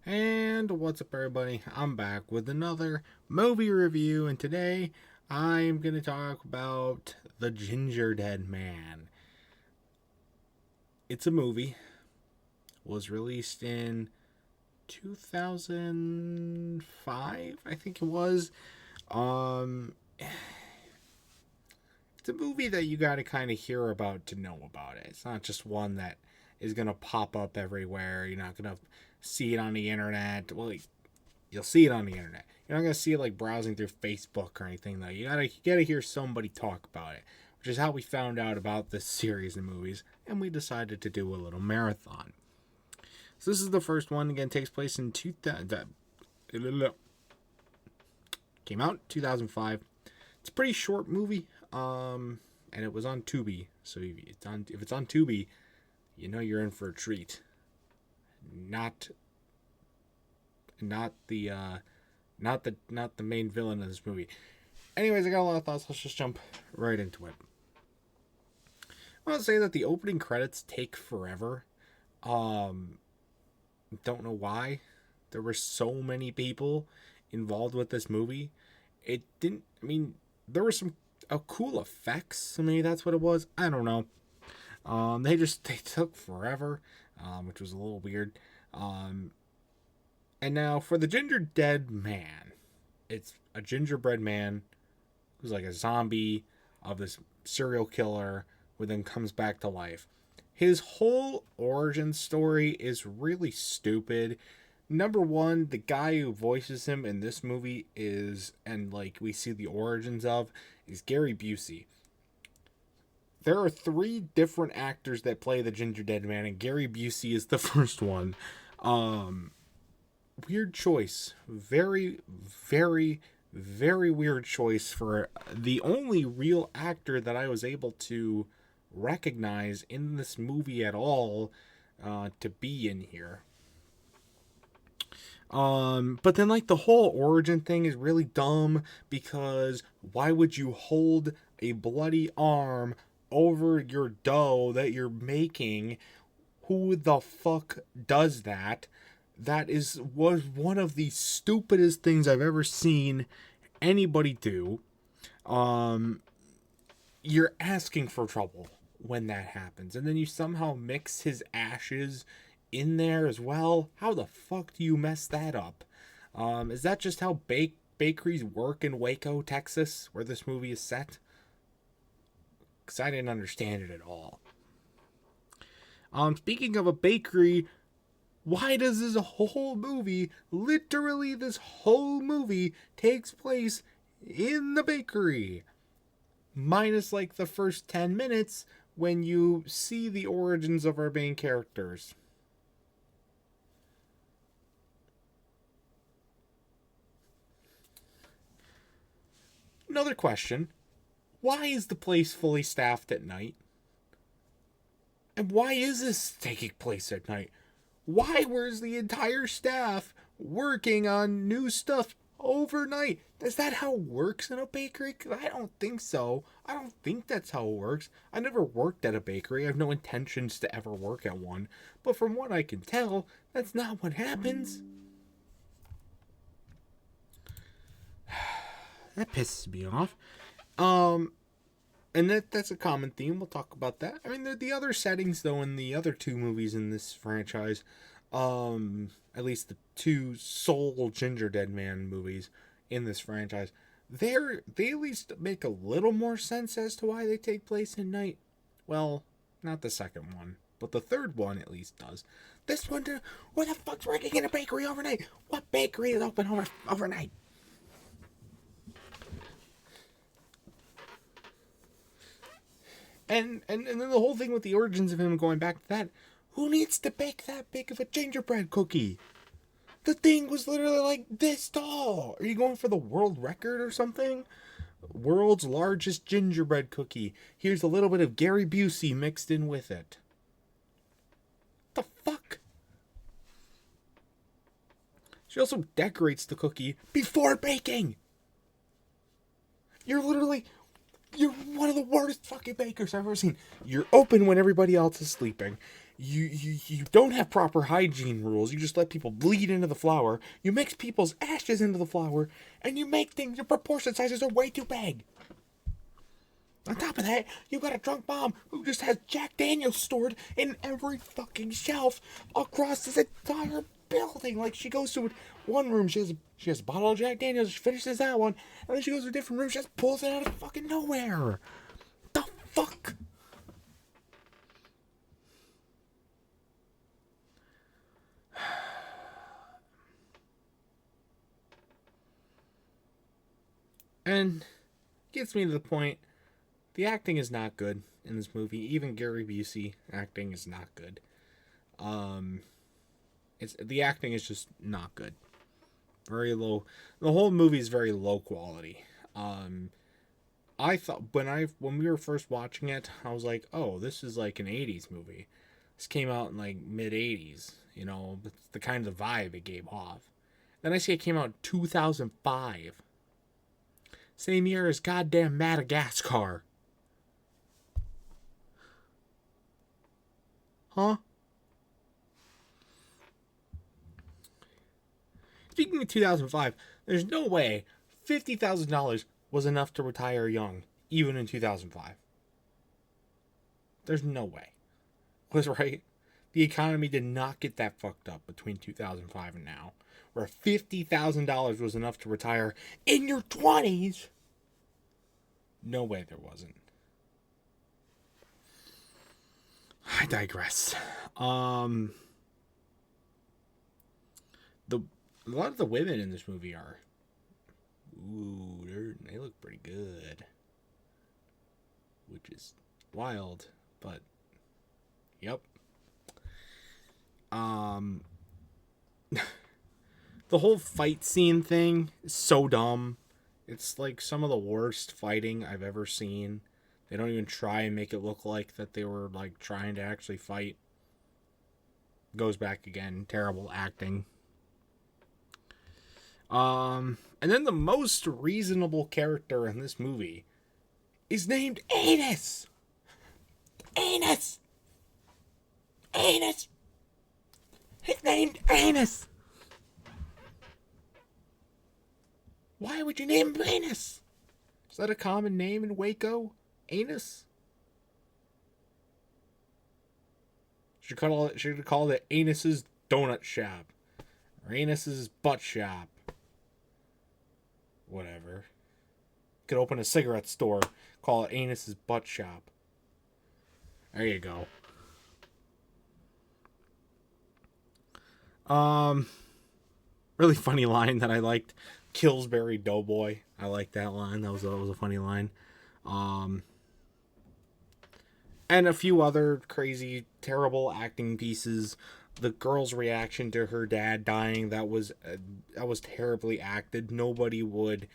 And what's up, everybody? I'm back with another movie review, and today I'm going to talk about The Gingerdead Man. It's a movie. Was released in 2005, I think it was. It's a movie that you got to kind of hear about to know about it. It's not just one that is going to pop up everywhere. You're not going to see it on the internet. Well, you'll see it on the internet. You're not going to see it like browsing through Facebook or anything, though. You gotta hear somebody talk about it, which is how we found out about this series of movies, and we decided to do a little marathon. So this is the first one. Again, takes place in 2000. Came out in 2005. It's a pretty short movie. And it was on Tubi. So if it's on Tubi, you know you're in for a treat. Not the main villain of this movie. Anyways, I got a lot of thoughts. Let's just jump right into it. I want to say that the opening credits take forever. Don't know why. There were so many people involved with this movie. It didn't. I mean, there were some cool effects. Maybe that's what it was. I don't know. They took forever, which was a little weird. And now for the Gingerdead Man, it's a gingerbread man who's like a zombie of this serial killer who then comes back to life. His whole origin story is really stupid. Number one, the guy who voices him in this movie is we see the origins of, is Garry Busey. There are 3 different actors that play the Gingerdead Man, and Garry Busey is the first one. Weird choice. Very, very, very weird choice for the only real actor that I was able to recognize in this movie at all to be in here. But then the whole origin thing is really dumb, because why would you hold a bloody arm over your dough that you're making? Who the fuck does that? That was one of the stupidest things I've ever seen anybody do. You're asking for trouble when that happens, and then you somehow mix his ashes in there as well. How the fuck do you mess that up? Is that just how bakeries work in Waco, Texas, where this movie is set? Because I didn't understand it at all. Speaking of a bakery, why does this whole movie, literally this whole movie, takes place in the bakery? Minus the first 10 minutes when you see the origins of our main characters. Another question, why is the place fully staffed at night? And why is this taking place at night? Why was the entire staff working on new stuff overnight? Is that how it works in a bakery? 'Cause I don't think so. I don't think that's how it works. I never worked at a bakery. I have no intentions to ever work at one. But from what I can tell, that's not what happens. That pisses me off. And that's a common theme. We'll talk about that. I mean, the other settings, though, in the other 2 movies in this franchise, at least the 2 sole Gingerdead Man movies in this franchise, they at least make a little more sense as to why they take place at night. Well, not the second one, but the third one at least does. This one, where the fuck's working in a bakery overnight? What bakery is open overnight? And then the whole thing with the origins of him going back to that, who needs to bake that big of a gingerbread cookie? The thing was literally this tall. Are you going for the world record or something? World's largest gingerbread cookie. Here's a little bit of Garry Busey mixed in with it. The fuck? She also decorates the cookie before baking. You're one of the worst fucking bakers I've ever seen. You're open when everybody else is sleeping. You don't have proper hygiene rules. You just let people bleed into the flour. You mix people's ashes into the flour, and you make things, your proportion sizes are way too big. On top of that, you got a drunk mom who just has Jack Daniels stored in every fucking shelf across this entire building. Like, she goes to one room, she has a bottle of Jack Daniels, she finishes that one, and then she goes to a different room, she just pulls it out of fucking nowhere. The fuck? And gets me to the point, the acting is not good in this movie. Even Gary Busey acting is not good. The acting is just not good. Very low. The whole movie is very low quality. I thought when we were first watching it, I was like, oh, this is like an 80s movie. This came out in like mid 80s, you know, that's the kind of vibe it gave off. Then I see it came out in 2005. Same year as goddamn Madagascar. Huh? Speaking of 2005, there's no way $50,000 was enough to retire young, even in 2005. There's no way. Was right? The economy did not get that fucked up between 2005 and now, where $50,000 was enough to retire in your 20s. No way there wasn't. I digress. A lot of the women in this movie are, they look pretty good, which is wild, but yep. The whole fight scene thing is so dumb. It's like some of the worst fighting I've ever seen. They don't even try and make it look like that they were like trying to actually fight. Goes back again, terrible acting. And then the most reasonable character in this movie is named Anus. Anus. Anus. He's named Anus. Why would you name him Anus? Is that a common name in Waco? Anus? Should have called it Anus's Donut Shop. Or Anus's Butt Shop. Whatever. Could open a cigarette store. Call it Anus's Butt Shop. There you go. Really funny line that I liked. Killsbury Doughboy. I like that line. That was a funny line. And a few other crazy, terrible acting pieces. The girl's reaction to her dad dying, that was terribly acted. Nobody would,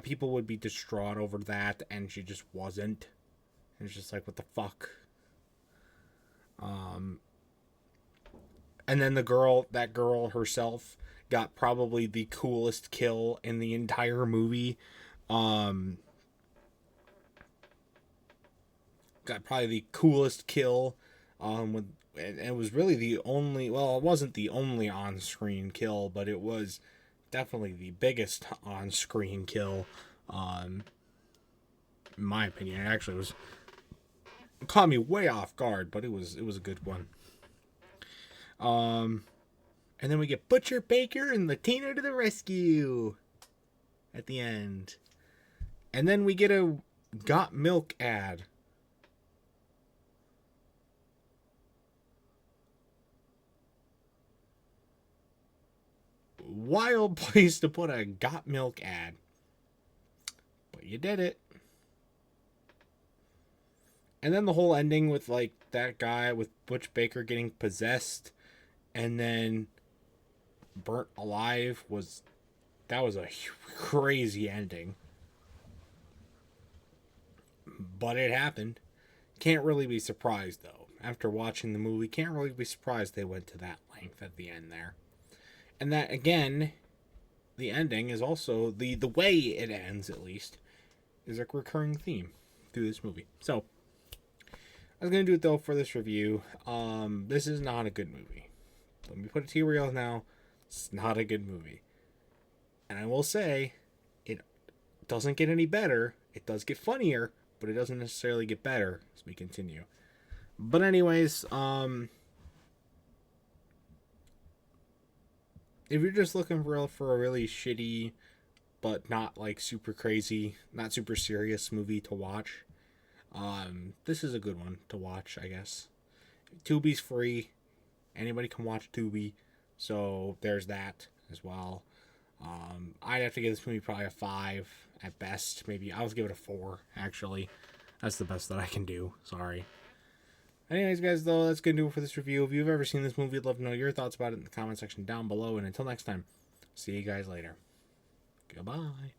people would be distraught over that, and she just wasn't. It's just like, what the fuck? And then that girl herself got probably the coolest kill in the entire movie. Got probably the coolest kill. And it was really the only, well, it wasn't the only on-screen kill, but it was definitely the biggest on-screen kill. In my opinion, it actually was, it caught me way off guard, but it was a good one. And then we get Butcher Baker and Latina to the rescue at the end. And then we get a Got Milk ad. Wild place to put a Got Milk ad. But you did it. And then the whole ending with like that guy with Butch Baker getting possessed and then burnt alive was a crazy ending. But it happened. Can't really be surprised though. After watching the movie, can't really be surprised they went to that length at the end there. And that again, the ending is also the way it ends at least is a recurring theme through this movie. So I was going to do it, though, for this review. This is not a good movie. Let me put it to you real now. It's not a good movie. And I will say, it doesn't get any better. It does get funnier, but it doesn't necessarily get better as we continue. But anyways, if you're just looking for a really shitty, but not like super crazy, not super serious movie to watch, this is a good one to watch, I guess. Tubi's free. Anybody can watch Tubi, so there's that as well. I'd have to give this movie probably a 5 at best. Maybe I'll give it a 4, actually. That's the best that I can do. Sorry. Anyways, guys, though, that's going to do it for this review. If you've ever seen this movie, I'd love to know your thoughts about it in the comment section down below. And until next time, see you guys later. Goodbye.